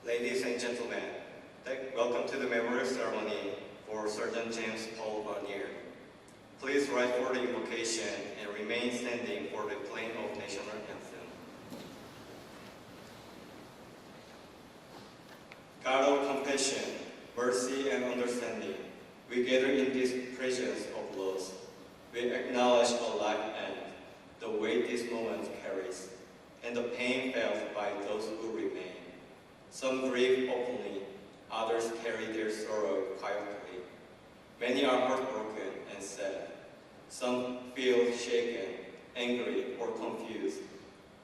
Ladies and gentlemen, welcome to the memorial ceremony for Sergeant James Paul Vernier. Please rise for the invocation and remain standing for the playing of national anthem. God of compassion, mercy, and understanding, we gather in this presence of loss. We acknowledge a life end, the weight this moment carries, and the pain felt by those who remain. Some grieve openly, others carry their sorrow quietly. Many are heartbroken and sad. Some feel shaken, angry, or confused.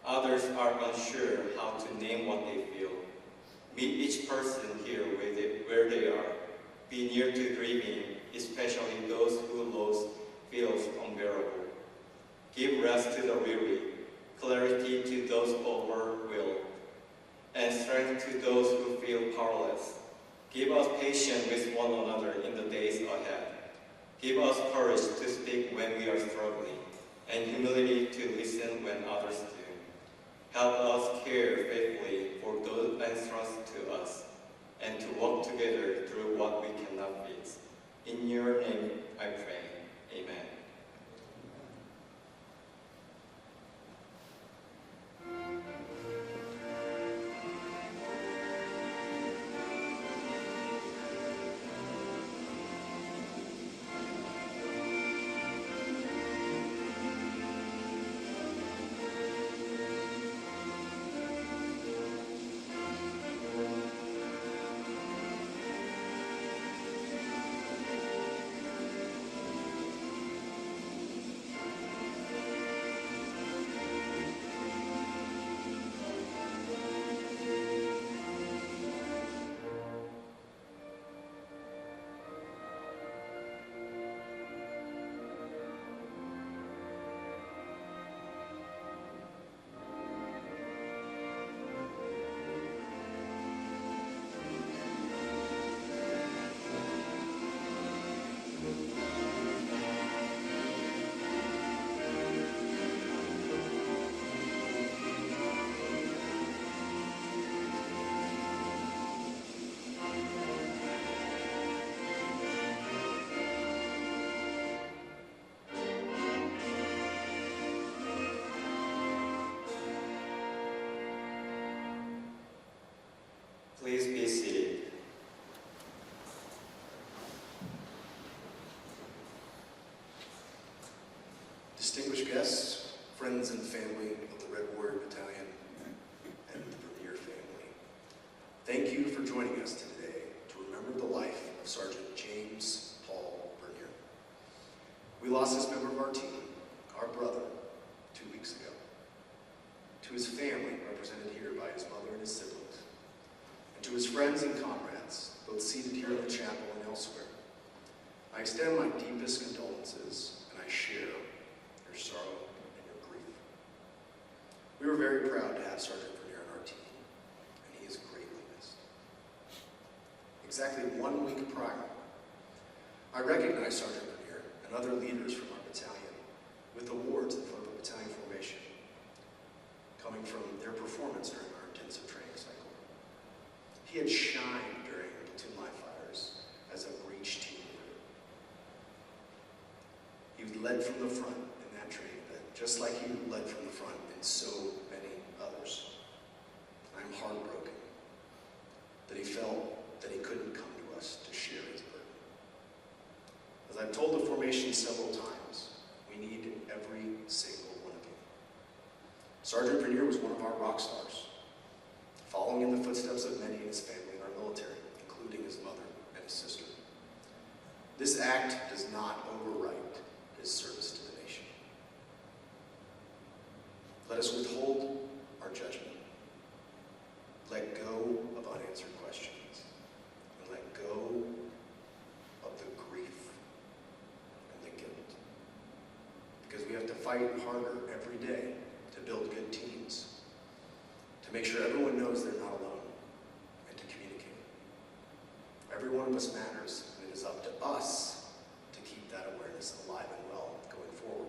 Others are unsure how to name what they feel. Meet each person here where they are. Be near to grieving, especially those who loss feels unbearable. Give rest to the weary, clarity to those overwhelmed, and strength to those who feel powerless. Give us patience with one another in the days ahead. Give us courage to speak when we are struggling, and humility to listen when others do. Help us care faithfully for those entrusted to us, and to walk together through what we cannot fix. In your name I pray. Amen. Please be seated. Distinguished guests, friends and family of the Red Warrior Battalion and the Vernier family, thank you for joining us today to remember the life of Sergeant James Paul Vernier. We lost this member of our team, our brother, 2 weeks ago. To his family, represented here by his mother and his siblings, and to his friends and comrades, both seated here in the chapel and elsewhere, I extend my deepest condolences, and I share your sorrow and your grief. We were very proud to have Sergeant Vernier on our team, and he is greatly missed. Exactly 1 week prior, I recognized Sergeant Vernier and other leaders from our battalion with awards in front of the battalion formation, coming from their performance during our intensive training cycle. He had shined during the platoon live fires as a breach team leader. He led from the front in that training bed, just like he led from the front in so many others. I'm heartbroken that he felt that he couldn't come to us to share his burden. As I've told the formation several times, we need every single one of you. Sergeant Vernier was one of our rock stars, following in the footsteps of many in his family and our military, including his mother and his sister. This act does not overwrite his service to the nation. Let us withhold our judgment, let go of unanswered questions, and let go of the grief and the guilt. Because we have to fight harder every day to build good teams, to make sure everyone knows they're not alone, and to communicate. Every one of us matters, and it is up to us to keep that awareness alive and well going forward.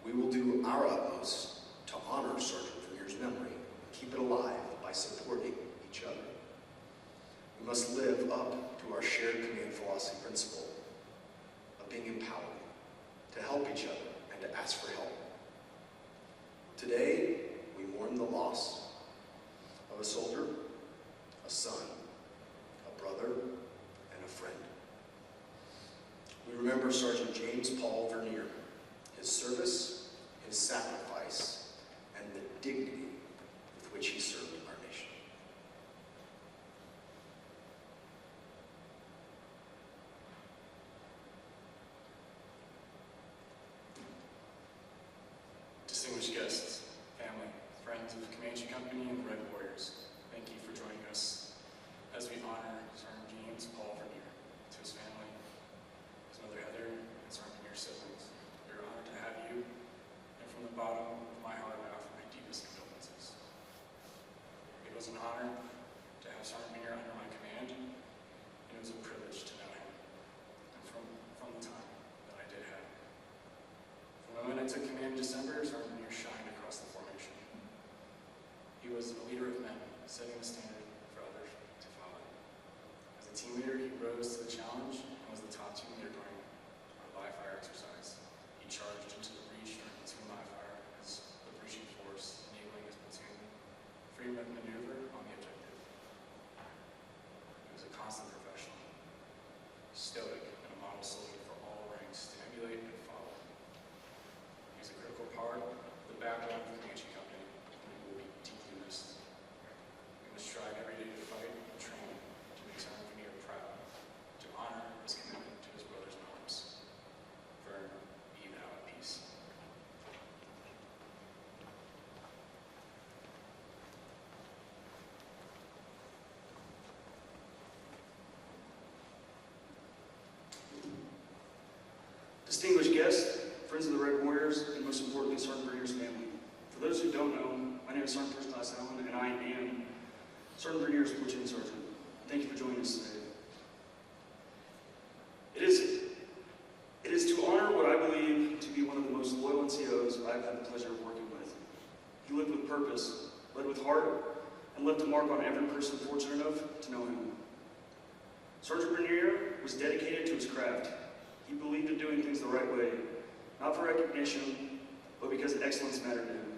We will do our utmost to honor Sergeant Vernier's memory and keep it alive by supporting each other. We must live up to our shared command philosophy principle of being empowered to help each other and to ask for help. Today, we mourn the loss of a soldier, a son, a brother, and a friend. We remember Sergeant James Paul Vernier, his service, his sacrifice, and the dignity with which he served our nation. Distinguished guests, family, friends of the Comanche Company and the Red Warriors, thank you for joining us as we honor Sergeant James Paul Vernier. To his family, his mother Heather, and Sergeant Vernier's siblings, we are honored to have you, and from the bottom of my heart, I offer my deepest condolences. It was an honor to have Sergeant Vernier under my command, and it was a privilege to know him, and from the time that I did have him. From the moment I took command in December, Sergeant Vernier shined across the formation. He was a leader of men, setting the standard for others to follow. As a team leader, he rose to the challenge and was the top team leader during our live fire exercise. He charged into the breach during platoon live fire as the breaching force, enabling his platoon free maneuver on the objective. He was a constant professional, stoic, and a model soldier for all ranks to emulate and follow. He was a critical part of the backbone of the Comanche Company, and he will be deeply missed. We must strive every day to fight and train to make Sergeant Vernier proud, to honor his commitment to his brothers in arms. Vern, be thou at peace. Distinguished guests, friends of the Red Warriors, and most importantly, Sergeant Vernier's family. For those who don't know, my name is Sergeant First Class Allen, and I am Sergeant Vernier's platoon sergeant. Thank you for joining us today. It is to honor what I believe to be one of the most loyal NCOs I've had the pleasure of working with. He lived with purpose, led with heart, and left a mark on every person fortunate enough to know him. Sergeant Vernier was dedicated to his craft. He believed in doing things the right way, not for recognition, but because excellence mattered to him.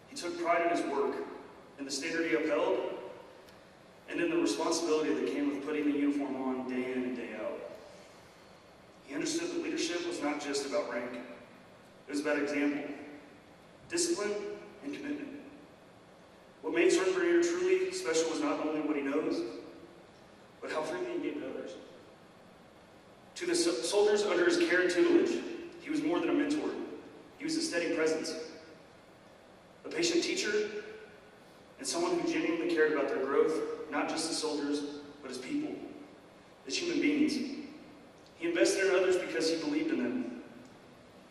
He took pride in his work, in the standard he upheld, and in the responsibility that came with putting the uniform on day in and day out. He understood that leadership was not just about rank. It was about example, discipline, and commitment. What made Sergeant Vernier truly special was not only what he knows, but how freely he gave to others. To the soldiers under his care and tutelage, he was more than a mentor. He was a steady presence, a patient teacher, and someone who genuinely cared about their growth, not just as soldiers, but as people, as human beings. He invested in others because he believed in them,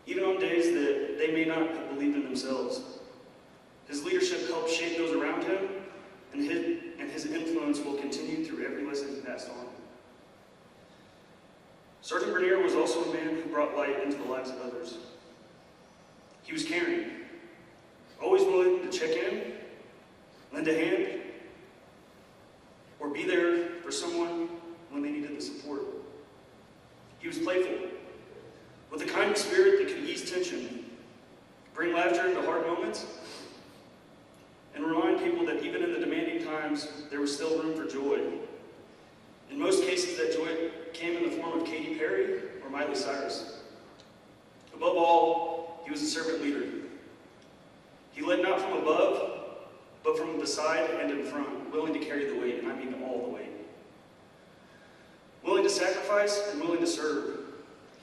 even on days that they may not have believed in themselves. His leadership helped shape those around him, and his influence will continue through every lesson he passed on. Sergeant Vernier was also a man who brought light into the lives of others. He was caring, always willing to check in, lend a hand, or be there for someone when they needed the support. He was playful, with a kind of spirit that could ease tension, bring laughter into hard moments, and remind people that even in the demanding times, there was still room for joy. In most cases, that joy came in the form of Katy Perry or Miley Cyrus. Above all, he was a servant leader. He led not from above, but from beside and in front, willing to carry the weight, and I mean all the weight. Willing to sacrifice and willing to serve.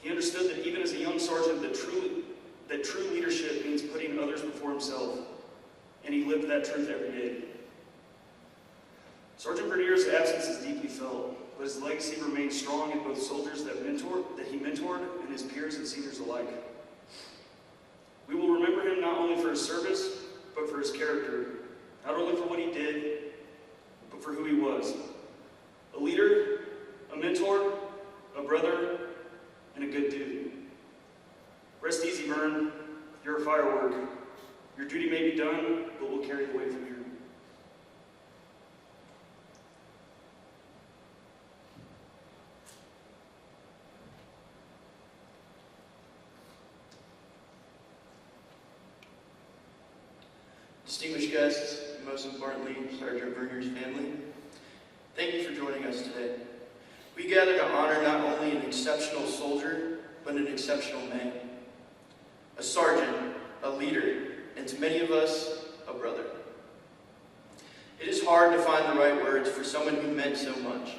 He understood that even as a young sergeant, that true leadership means putting others before himself, and he lived that truth every day. Sergeant Vernier's absence is deeply felt, but his legacy remains strong in both soldiers that he mentored and his peers and seniors alike. We will remember him not only for his service, but for his character, not only for what he did, but for who he was. A leader, a mentor, a brother, and a good dude. Rest easy, Vern. You're a firework. Your duty may be done, but we'll carry the weight from here. distinguished guests, and most importantly, Sergeant Vernier's family, thank you for joining us today. We gather to honor not only an exceptional soldier, but an exceptional man, a sergeant, a leader, and to many of us, a brother. It is hard to find the right words for someone who meant so much.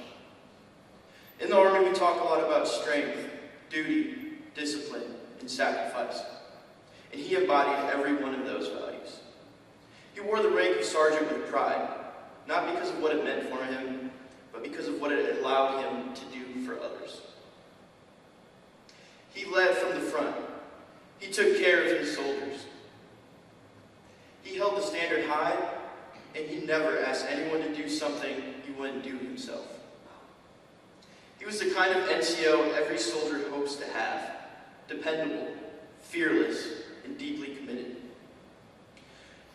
In the Army, we talk a lot about strength, duty, discipline, and sacrifice, and he embodied every one of those values. He wore the rank of sergeant with pride, not because of what it meant for him, but because of what it allowed him to do for others. He led from the front. He took care of his soldiers. He held the standard high, and he never asked anyone to do something he wouldn't do himself. He was the kind of NCO every soldier hopes to have, dependable, fearless, and deeply committed.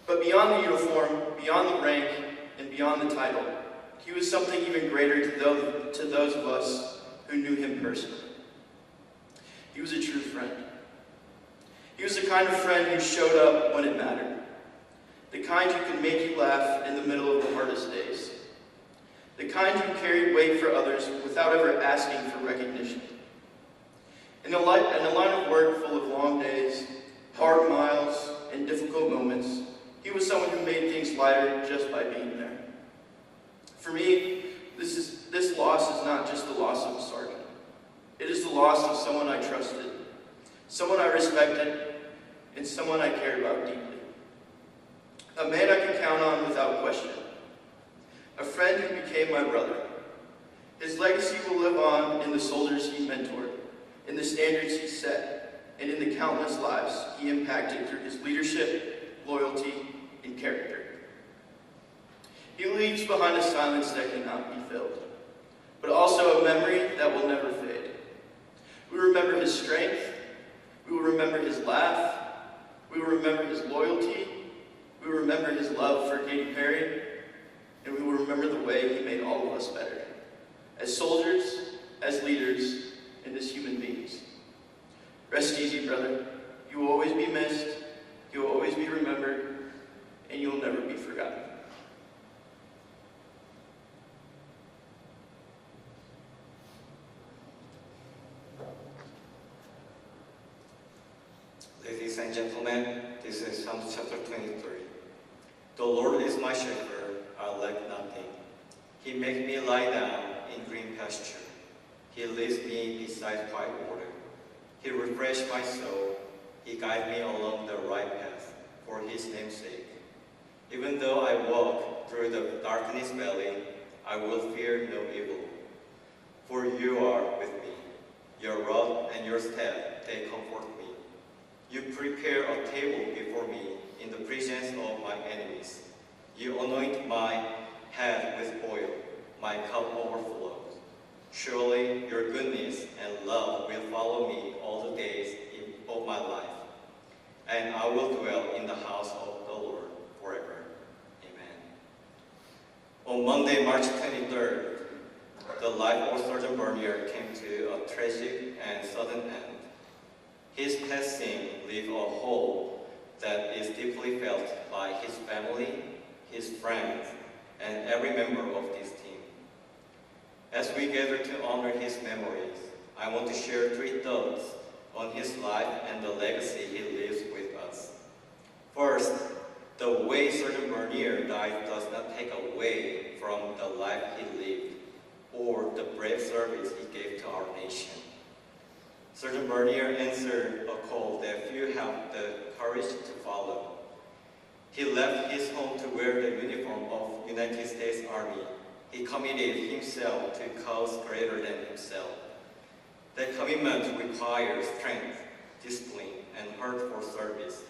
But beyond the uniform, beyond the rank, and beyond the title, he was something even greater to those of us who knew him personally. He was a true friend. He was the kind of friend who showed up when it mattered, the kind who could make you laugh in the middle of the hardest days, the kind who carried weight for others without ever asking for recognition. In a line of work full of long days, hard miles, and difficult moments, he was someone who made things lighter just by being there. For me, this loss is not just the loss of a sergeant. It is the loss of someone I trusted, someone I respected, and someone I cared about deeply. A man I could count on without question. A friend who became my brother. His legacy will live on in the soldiers he mentored, in the standards he set, and in the countless lives he impacted through his leadership, loyalty, and character. He leaves behind a silence that cannot be filled, but also a memory that will never fade. We remember his strength, we will remember his laugh, we will remember his loyalty, we will remember his love for Katy Perry, and we will remember the way he made all of us better, as soldiers, as leaders, and as human beings. Rest easy, brother. You will always be missed, you will always be remembered, and you will never be forgotten. Ladies and gentlemen, this is Psalm chapter 23. The Lord is my shepherd, I lack nothing. He makes me lie down in green pasture. He leads me beside quiet water. He refreshes my soul. He guides me along the right path for his name's sake. Even though I walk through the darkness valley, I will fear no evil. For you are with me. Your rod and your staff, they comfort me. You prepare a table before me in the presence of my enemies. You anoint my head with oil. My cup overflows. Surely your goodness and love will follow me all the days of my life, and I will dwell in the house of the Lord forever. Amen. On Monday, March 23rd, the life of Sergeant Vernier came to a tragic and sudden end. His passing left a hole that is deeply felt by his family, his friends, and every member of this team. As we gather to honor his memories, I want to share 3 thoughts on his life and the legacy he leaves with us. First, the way Sergeant Vernier died does not take away from the life he lived or the brave service he gave to our nation. Sergeant Vernier answered a call that few have the courage to follow. He left his home to wear the uniform of United States Army. He committed himself to cause greater than himself. That commitment requires strength, discipline, and heart for service.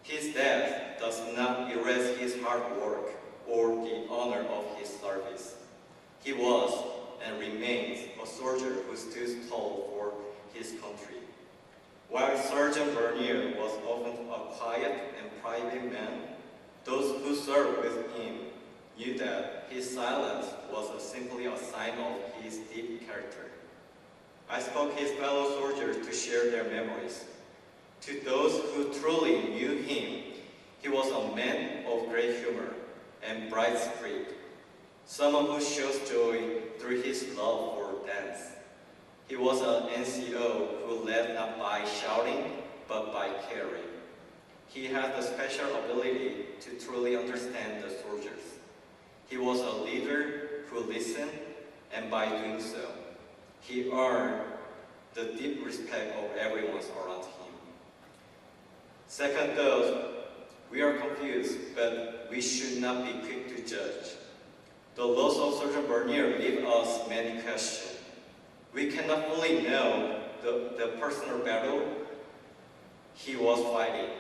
His death does not erase his hard work or the honor of his service. He was and remains a soldier who stood tall for his country. While Sergeant Vernier was often a quiet and private man, those who served with him knew that his silence was simply a sign of his deep character. I spoke his fellow soldiers to share their memories. To those who truly knew him, He was a man of great humor and bright spirit, someone who shows joy through his love for dance. He was an NCO who led not by shouting, but by caring. He had the special ability to truly understand the soldiers. He was a leader who listened, and by doing so, he earned the deep respect of everyone around him. Second thought, we are confused, but we should not be quick to judge. The loss of Sergeant Vernier leaves us many questions. We cannot fully know the personal battle he was fighting,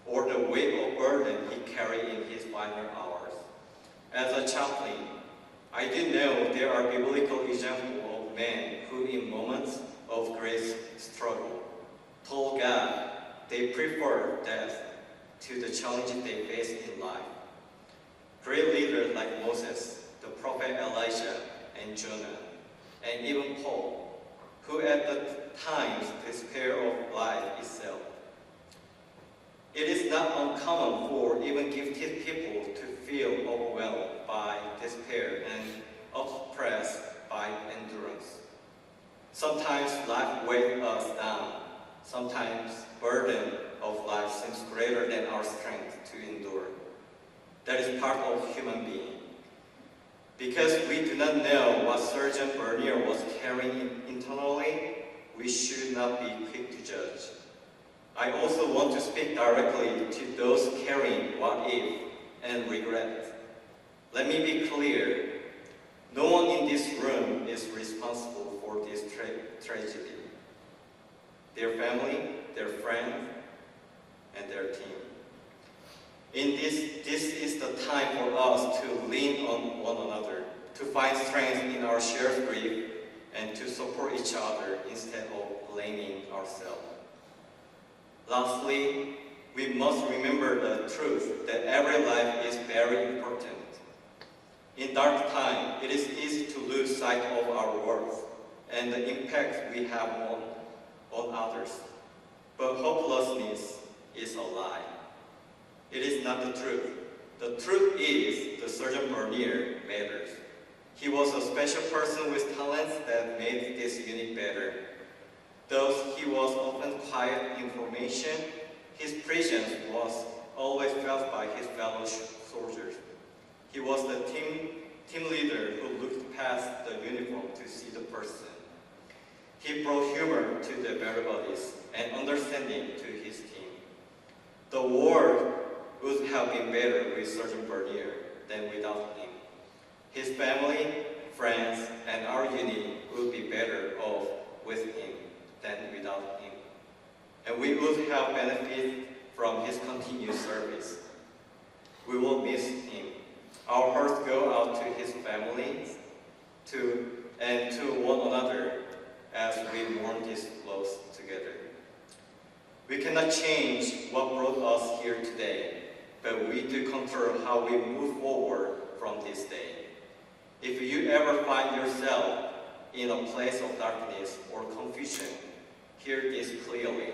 or the weight of burden he carried in his final hours. As a chaplain, I do know there are biblical examples of men who, in moments of great struggle, told God they prefer death to the challenges they face in life. Great leaders like Moses, the prophet Elijah, and Jonah, and even Paul, who at the times despair of life itself. It is not uncommon for even gifted people to feel overwhelmed by despair and oppressed by endurance. Sometimes life weighs us down. Sometimes burden of life seems greater than our strength to endure. That is part of human being. Because we do not know what Sergeant Vernier was carrying internally, we should not be quick to judge. I also want to speak directly to those carrying what if and regret. Let me be clear. No one in this room is responsible for this tragedy. Their family, their friends, and their team. This is the time for us to lean on one another, to find strength in our shared grief, and to support each other instead of blaming ourselves. Lastly, we must remember the truth that every life is very important. In dark time, it is easy to lose sight of our worth and the impact we have on others. But hopelessness is a lie. It is not the truth. The truth is the Sergeant Vernier matters. He was a special person with talents that made this unit better. Though he was often quiet in formation, his presence was always felt by his fellow soldiers. He was the team leader who looked past the uniform to see the person. He brought humor to the battle bodies and understanding to his team. The war would have been better with Sergeant Vernier than without him. His family, friends, and our unit would be better off with him than without him. And we would have benefited from his continued service. We will miss him. Our hearts go out to his family and to one another as we mourn this loss together. We cannot change what brought us here today, but we do control how we move forward from this day. If you ever find yourself in a place of darkness or confusion, hear this clearly.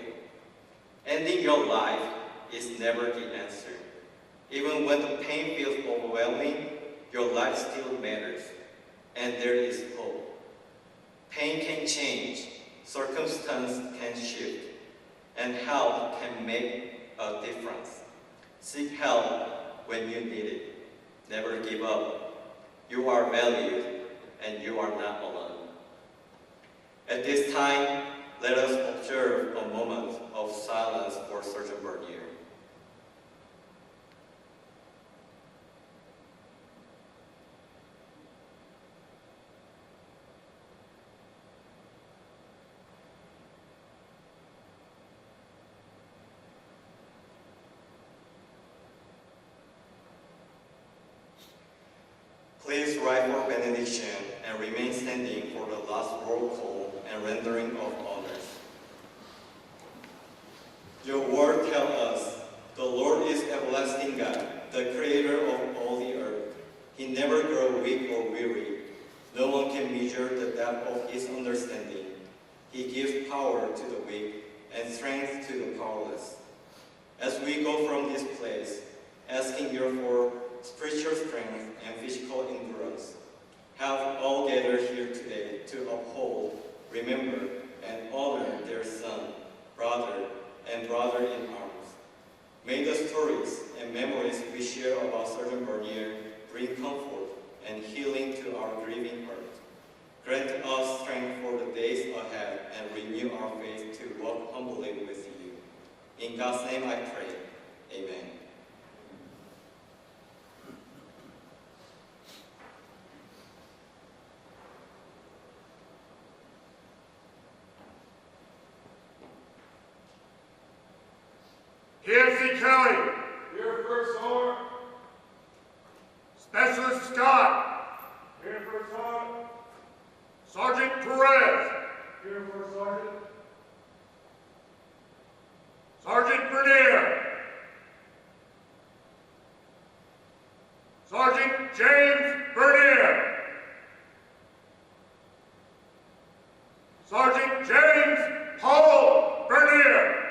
Ending your life is never the answer. Even when the pain feels overwhelming, your life still matters, and there is hope. Pain can change, circumstance can shift, and help can make a difference. Seek help when you need it. Never give up. You are valued, and you are not alone. At this time, let us observe a moment of silence for Sergeant Vernier. Please rise for benediction and remain standing for the last roll call and rendering of honors. Your word tells us, the Lord is everlasting God, the creator of all the earth. He never grows weak or weary. No one can measure the depth of his understanding. He gives power to the weak and strength to the powerless. As we go from this place, asking you for spiritual strength and physical endurance, have all gathered here today to uphold, remember, and honor their son, brother, and brother in arms. May the stories and memories we share about Sergeant Vernier bring comfort and healing to our grieving heart. Grant us strength for the days ahead and renew our faith to walk humbly with you. In God's name I pray. Amen. PFC Kelly. Here first, Homer. Specialist Scott. Here first, Homer. Sergeant Perez. Here first, Sergeant. Sergeant Vernier. Sergeant James Vernier. Sergeant James Paul Vernier.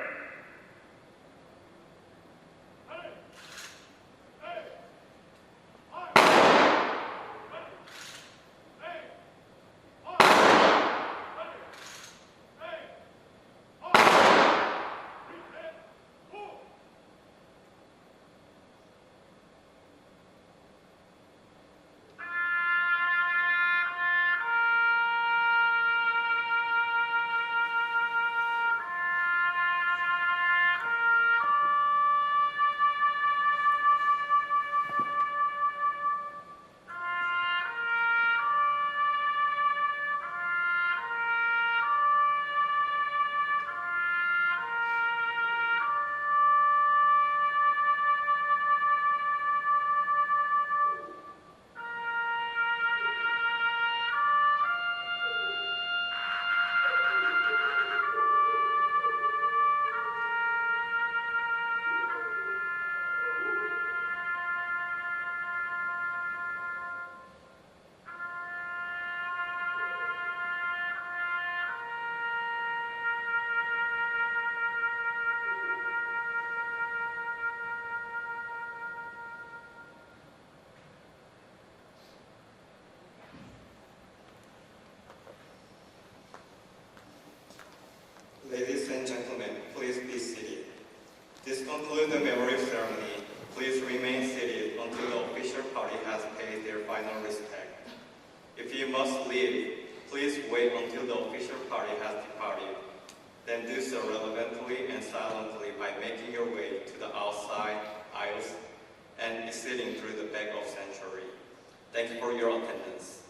Ladies and gentlemen, please be seated. This concludes the memorial ceremony. Please remain seated until the official party has paid their final respect. If you must leave, please wait until the official party has departed. Then do so relevantly and silently by making your way to the outside aisles and exiting through the back of sanctuary. Thank you for your attendance.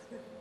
Thank you.